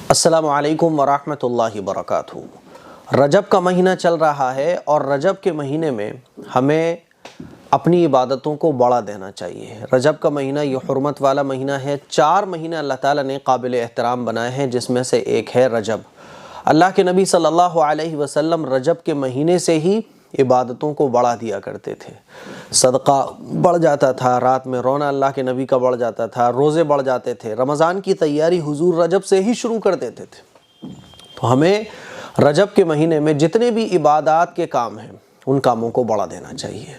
السلام علیکم ورحمۃ اللہ وبرکاتہ۔ رجب کا مہینہ چل رہا ہے اور رجب کے مہینے میں ہمیں اپنی عبادتوں کو بڑھا دینا چاہیے۔ رجب کا مہینہ یہ حرمت والا مہینہ ہے۔ 4 مہینے اللہ تعالیٰ نے قابل احترام بنائے ہیں، جس میں سے ایک ہے رجب۔ اللہ کے نبی صلی اللہ علیہ وسلم رجب کے مہینے سے ہی عبادتوں کو بڑھا دیا کرتے تھے۔ صدقہ بڑھ جاتا تھا، رات میں رونا اللہ کے نبی کا بڑھ جاتا تھا، روزے بڑھ جاتے تھے، رمضان کی تیاری حضور رجب سے ہی شروع کر دیتے تھے۔ تو ہمیں رجب کے مہینے میں جتنے بھی عبادات کے کام ہیں ان کاموں کو بڑھا دینا چاہیے۔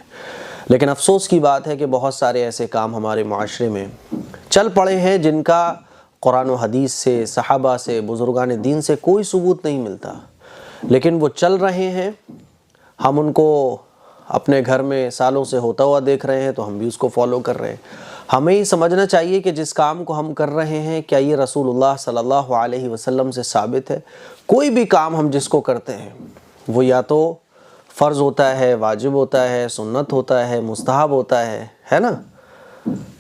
لیکن افسوس کی بات ہے کہ بہت سارے ایسے کام ہمارے معاشرے میں چل پڑے ہیں جن کا قرآن و حدیث سے، صحابہ سے، بزرگان دین سے کوئی ثبوت نہیں ملتا، لیکن وہ چل رہے ہیں۔ ہم ان کو اپنے گھر میں سالوں سے ہوتا ہوا دیکھ رہے ہیں تو ہم بھی اس کو فالو کر رہے ہیں۔ ہمیں یہ سمجھنا چاہیے کہ جس کام کو ہم کر رہے ہیں کیا یہ رسول اللہ صلی اللہ علیہ وسلم سے ثابت ہے۔ کوئی بھی کام ہم جس کو کرتے ہیں وہ یا تو فرض ہوتا ہے، واجب ہوتا ہے، سنت ہوتا ہے، مستحب ہوتا ہے نا؟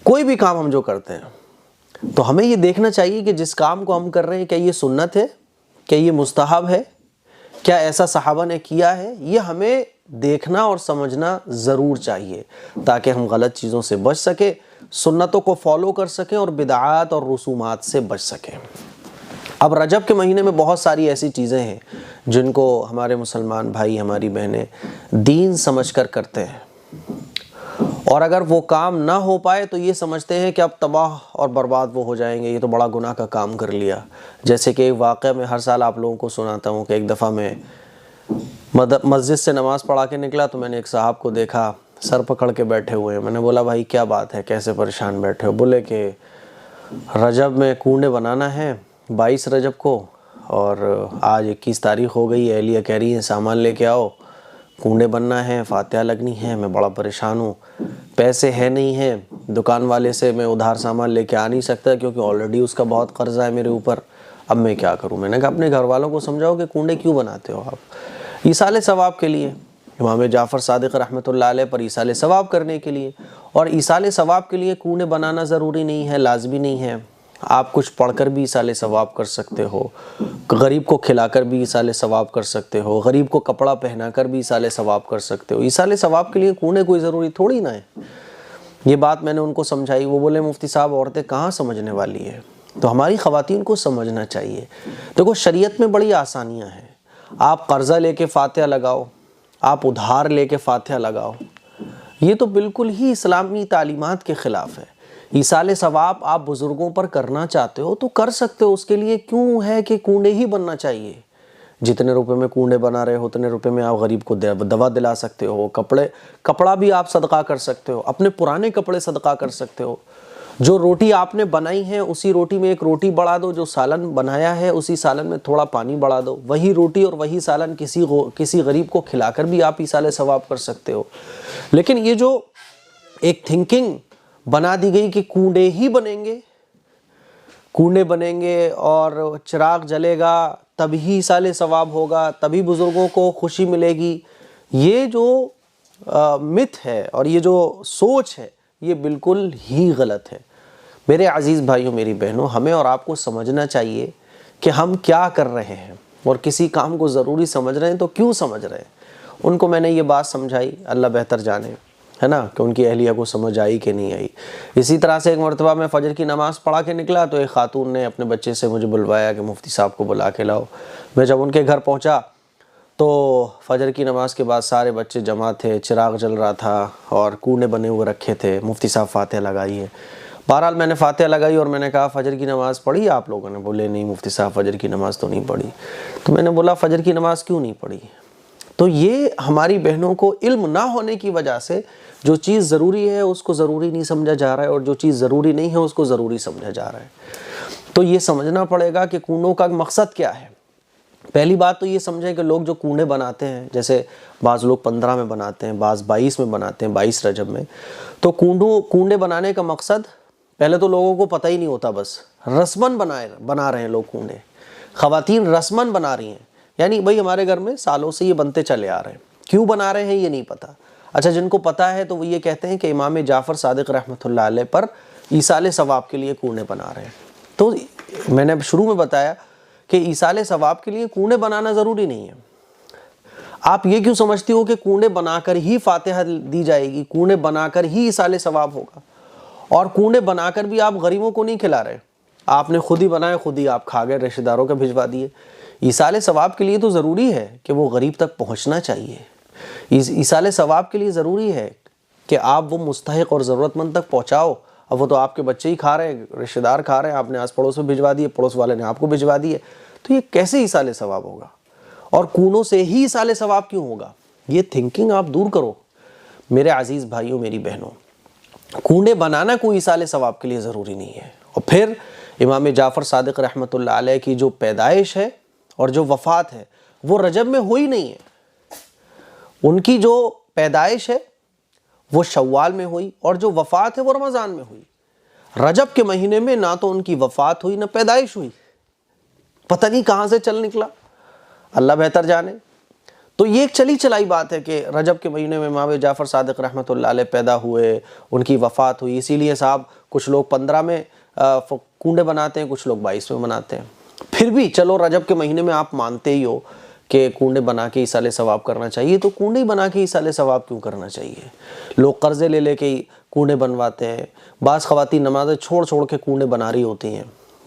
کوئی بھی کام ہم جو کرتے ہیں تو ہمیں یہ دیکھنا چاہیے کہ جس کام کو ہم کر رہے ہیں کیا یہ سنت ہے، کیا یہ مستحب ہے، کیا ایسا صحابہ نے کیا ہے۔ یہ ہمیں دیکھنا اور سمجھنا ضرور چاہیے تاکہ ہم غلط چیزوں سے بچ سکیں، سنتوں کو فالو کر سکیں اور بدعات اور رسومات سے بچ سکیں۔ اب رجب کے مہینے میں بہت ساری ایسی چیزیں ہیں جن کو ہمارے مسلمان بھائی، ہماری بہنیں دین سمجھ کر کرتے ہیں، اور اگر وہ کام نہ ہو پائے تو یہ سمجھتے ہیں کہ اب تباہ اور برباد وہ ہو جائیں گے، یہ تو بڑا گناہ کا کام کر لیا۔ جیسے کہ ایک واقعہ میں ہر سال آپ لوگوں کو سناتا ہوں کہ ایک دفعہ میں مسجد سے نماز پڑھا کے نکلا تو میں نے ایک صاحب کو دیکھا سر پکڑ کے بیٹھے ہوئے ہیں۔ میں نے بولا بھائی کیا بات ہے، کیسے پریشان بیٹھے ہو؟ بولے کہ رجب میں کنڈے بنانا ہے 22 رجب کو، اور آج 21 تاریخ ہو گئی ہے، اہلیہ کہہ رہی ہے سامان لے کے آؤ، کنڈے بننا ہے، فاتحہ لگنی ہے، میں بڑا پریشان ہوں، پیسے ہے نہیں ہیں، دکان والے سے میں ادھار سامان لے کے آ نہیں سکتا کیونکہ آلریڈی اس کا بہت قرضہ ہے میرے اوپر، اب میں کیا کروں؟ میں نے کہا اپنے گھر والوں کو سمجھاؤ کہ کنڈے کیوں بناتے ہو آپ؟ ایصال ثواب کے لیے، امام جعفر صادق رحمۃ اللہ علیہ پر ایصال ثواب کرنے کے لیے۔ اور ایصال ثواب کے لیے کنڈے بنانا ضروری نہیں ہے، لازمی نہیں ہے۔ آپ کچھ پڑھ کر بھی ایصال ثواب کر سکتے ہو، غریب کو کھلا کر بھی ایصال ثواب کر سکتے ہو، غریب کو کپڑا پہنا کر بھی ایصال ثواب کر سکتے ہو۔ ایصال ثواب کے لیے کنڈے کوئی ضروری تھوڑی نہ ہے۔ یہ بات میں نے ان کو سمجھائی، وہ بولے مفتی صاحب عورتیں کہاں سمجھنے والی ہے، تو ہماری خواتین کو سمجھنا چاہیے۔ دیکھو شریعت میں بڑی آسانیاں ہیں، آپ قرضہ لے کے فاتحہ لگاؤ، آپ ادھار لے کے فاتحہ لگاؤ، یہ تو بالکل ہی اسلامی تعلیمات کے خلاف ہے۔ ایصال ثواب آپ بزرگوں پر کرنا چاہتے ہو تو کر سکتے ہو، اس کے لیے کیوں ہے کہ کنڈے ہی بننا چاہیے؟ جتنے روپے میں کنڈے بنا رہے ہو اتنے روپے میں آپ غریب کو دوا دلا سکتے ہو، کپڑا بھی آپ صدقہ کر سکتے ہو، اپنے پرانے کپڑے صدقہ کر سکتے ہو۔ جو روٹی آپ نے بنائی ہے اسی روٹی میں ایک روٹی بڑھا دو، جو سالن بنایا ہے اسی سالن میں تھوڑا پانی بڑھا دو، وہی روٹی اور وہی سالن کسی غریب کو کھلا کر بھی آپ ایصال ثواب کر سکتے ہو۔ لیکن یہ جو ایک تھنکنگ بنا دی گئی کہ کنڈے ہی بنیں گے اور چراغ جلے گا تبھی ایصال ثواب ہوگا، تبھی بزرگوں کو خوشی ملے گی، یہ جو مت ہے اور یہ جو سوچ ہے یہ بالکل ہی غلط ہے۔ میرے عزیز بھائیوں، میری بہنوں، ہمیں اور آپ کو سمجھنا چاہیے کہ ہم کیا کر رہے ہیں، اور کسی کام کو ضروری سمجھ رہے ہیں تو کیوں سمجھ رہے ہیں۔ ان کو میں نے یہ بات سمجھائی، اللہ بہتر جانے ہے نا کہ ان کی اہلیہ کو سمجھ آئی کہ نہیں آئی۔ اسی طرح سے ایک مرتبہ میں فجر کی نماز پڑھا کے نکلا تو ایک خاتون نے اپنے بچے سے مجھے بلوایا کہ مفتی صاحب کو بلا کے لاؤ۔ میں جب ان کے گھر پہنچا تو فجر کی نماز کے بعد سارے بچے جمع تھے، چراغ جل رہا تھا اور کنڈے بنے ہوئے رکھے تھے، مفتی صاحب فاتحہ لگائیے۔ بہرحال میں نے فاتحہ لگائی اور میں نے کہا فجر کی نماز پڑھی آپ لوگوں نے؟ بولے نہیں مفتی صاحب فجر کی نماز تو نہیں پڑھی۔ تو میں نے بولا فجر کی نماز کیوں نہیں پڑھی؟ تو یہ ہماری بہنوں کو علم نہ ہونے کی وجہ سے جو چیز ضروری ہے اس کو ضروری نہیں سمجھا جا رہا ہے، اور جو چیز ضروری نہیں ہے اس کو ضروری سمجھا جا رہا ہے۔ تو یہ سمجھنا پڑے گا کہ کنڈوں کا مقصد کیا ہے۔ پہلی بات تو یہ سمجھیں کہ لوگ جو کنڈے بناتے ہیں، جیسے بعض لوگ 15 میں بناتے ہیں، بعض 22 میں بناتے ہیں، 22 رجب میں، تو کنڈے بنانے کا مقصد پہلے تو لوگوں کو پتہ ہی نہیں ہوتا، بس رسمن بنا رہے ہیں لوگ کنڈے، خواتین رسمن بنا رہی ہیں، یعنی بھائی ہمارے گھر میں سالوں سے یہ بنتے چلے آ رہے ہیں، کیوں بنا رہے ہیں یہ نہیں پتہ۔ اچھا جن کو پتہ ہے تو وہ یہ کہتے ہیں کہ امام جعفر صادق رحمۃ اللہ علیہ پر ایصال ثواب کے لیے کنڈے بنا رہے ہیں۔ تو میں نے شروع میں بتایا کہ ایصال ثواب کے لیے کنڈے بنانا ضروری نہیں ہے؟ آپ یہ کیوں سمجھتی ہو کہ کنڈے بنا کر ہی فاتحہ دی جائے گی، کنڈے بنا کر ہی ایصال ثواب ہوگا؟ اور کنڈے بنا کر بھی آپ غریبوں کو نہیں کھلا رہے، آپ نے خود ہی بنائے، خود ہی آپ کھا گئے، رشتہ داروں کو بھجوا دیے۔ ایصال ثواب کے لیے تو ضروری ہے کہ وہ غریب تک پہنچنا چاہیے، ایصال ثواب کے لیے ضروری ہے کہ آپ وہ مستحق اور ضرورت مند تک پہنچاؤ۔ اب وہ تو آپ کے بچے ہی کھا رہے ہیں، رشتہ دار کھا رہے ہیں، آپ نے آس پڑوس میں بھجوا دیے، پڑوس والے نے آپ کو بھجوا دیے، تو یہ کیسے ایصال ثواب ہوگا؟ اور کنڈوں سے ہی ایصال ثواب کیوں ہوگا؟ یہ تھنکنگ آپ دور کرو میرے عزیز بھائیوں، میری بہنوں۔ کنڈے بنانا کوئی ایصال ثواب کے لیے ضروری نہیں ہے۔ اور پھر امام جعفر صادق رحمۃ اللہ علیہ کی جو پیدائش ہے اور جو وفات ہے وہ رجب میں ہوئی نہیں ہے۔ ان کی جو پیدائش ہے وہ شوال میں ہوئی، اور جو وفات ہے وہ رمضان میں ہوئی۔ رجب کے مہینے میں نہ تو ان کی وفات ہوئی نہ پیدائش ہوئی، پتہ نہیں کہاں سے چل نکلا، اللہ بہتر جانے۔ تو یہ ایک چلی چلائی بات ہے کہ رجب کے مہینے میں امام جعفر صادق رحمۃ اللہ علیہ پیدا ہوئے، ان کی وفات ہوئی، اسی لیے صاحب کچھ لوگ 15 میں کنڈے بناتے ہیں، کچھ لوگ 22 میں بناتے ہیں۔ پھر بھی چلو رجب کے مہینے میں آپ مانتے ہی ہو کہ کنڈے بنا کے ایصال ثواب کرنا چاہیے، تو کنڈے بنا کے ایصال ثواب کیوں کرنا چاہیے؟ لوگ قرضے لے لے کے کنڈے بنواتے ہیں، بعض خواتین نمازیں چھوڑ چھوڑ کے کنڈے بنا رہی ہوتی ہیں۔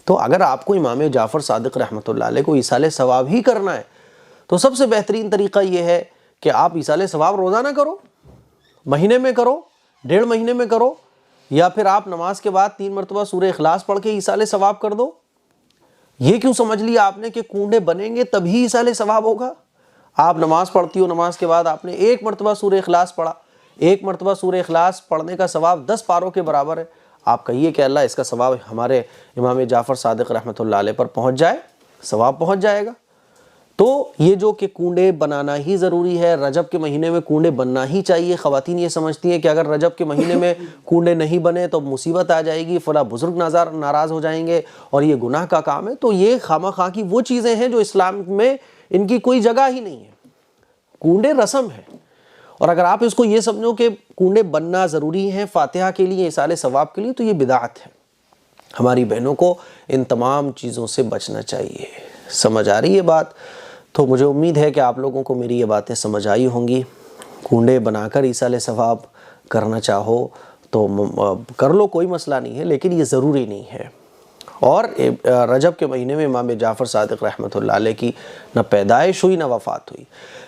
تو اگر آپ کو امام جعفر صادق رحمۃ اللہ علیہ کو ایصال ثواب ہی کرنا ہے تو سب سے بہترین طریقہ یہ ہے کہ آپ ایصال ثواب روزانہ کرو، مہینے میں کرو، 1.5 مہینے میں کرو، یا پھر آپ نماز کے بعد 3 مرتبہ سورہ اخلاص پڑھ کے ایصال ثواب کر دو۔ یہ کیوں سمجھ لیا آپ نے کہ کنڈے بنیں گے تبھی ایصال ثواب ہوگا؟ آپ نماز پڑھتی ہو، نماز کے بعد آپ نے 1 مرتبہ سورہ اخلاص پڑھا، 1 مرتبہ سورہ اخلاص پڑھنے کا ثواب 10 پاروں کے برابر ہے۔ آپ کہیے کہ اللہ اس کا ثواب ہمارے امام جعفر صادق رحمۃ اللہ علیہ پر پہنچ جائے، ثواب پہنچ جائے گا۔ تو یہ جو کہ کنڈے بنانا ہی ضروری ہے، رجب کے مہینے میں کنڈے بننا ہی چاہیے۔ خواتین یہ سمجھتی ہیں کہ اگر رجب کے مہینے میں کنڈے نہیں بنے تو مصیبت آ جائے گی، فلاں بزرگ ناراض ہو جائیں گے اور یہ گناہ کا کام ہے۔ تو یہ خواہ خواہ کی وہ چیزیں ہیں جو اسلام میں ان کی کوئی جگہ ہی نہیں ہے۔ کنڈے رسم ہے، اور اگر آپ اس کو یہ سمجھو کہ کنڈے بننا ضروری ہیں فاتحہ کے لیے، ایصال ثواب کے لیے، تو یہ بدعت ہے۔ ہماری بہنوں کو ان تمام چیزوں سے بچنا چاہیے۔ سمجھ آ رہی ہے بات؟ تو مجھے امید ہے کہ آپ لوگوں کو میری یہ باتیں سمجھ آئی ہوں گی۔ کنڈے بنا کر ایصال ثواب کرنا چاہو تو کر لو، کوئی مسئلہ نہیں ہے، لیکن یہ ضروری نہیں ہے۔ اور رجب کے مہینے میں امام جعفر صادق رحمۃ اللہ علیہ کی نہ پیدائش ہوئی نہ وفات ہوئی۔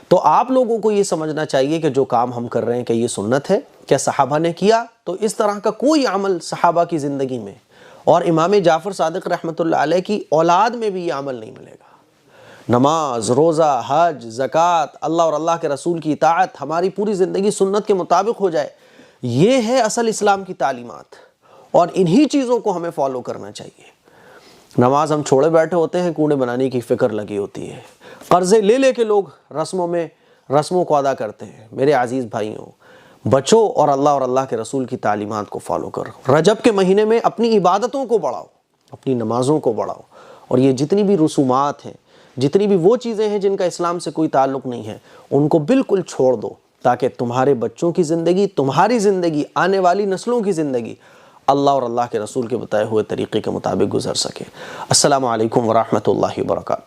تو آپ لوگوں کو یہ سمجھنا چاہیے کہ جو کام ہم کر رہے ہیں کہ یہ سنت ہے، کیا صحابہ نے کیا؟ تو اس طرح کا کوئی عمل صحابہ کی زندگی میں اور امام جعفر صادق رحمۃ اللہ علیہ کی اولاد میں بھی یہ عمل نہیں ملے گا۔ نماز، روزہ، حج، زکوٰۃ، اللہ اور اللہ کے رسول کی اطاعت، ہماری پوری زندگی سنت کے مطابق ہو جائے، یہ ہے اصل اسلام کی تعلیمات، اور انہی چیزوں کو ہمیں فالو کرنا چاہیے۔ نماز ہم چھوڑے بیٹھے ہوتے ہیں، کنڈے بنانے کی فکر لگی ہوتی ہے، قرضے لے لے کے لوگ رسموں کو ادا کرتے ہیں۔ میرے عزیز بھائیوں، بچو اور اللہ کے رسول کی تعلیمات کو فالو کرو۔ رجب کے مہینے میں اپنی عبادتوں کو بڑھاؤ، اپنی نمازوں کو بڑھاؤ، اور یہ جتنی بھی رسومات ہیں، جتنی بھی وہ چیزیں ہیں جن کا اسلام سے کوئی تعلق نہیں ہے، ان کو بالکل چھوڑ دو، تاکہ تمہارے بچوں کی زندگی، تمہاری زندگی، آنے والی نسلوں کی زندگی اللہ اور اللہ کے رسول کے بتائے ہوئے طریقے کے مطابق گزر سکے۔ السلام علیکم ورحمۃ اللہ وبرکاتہ۔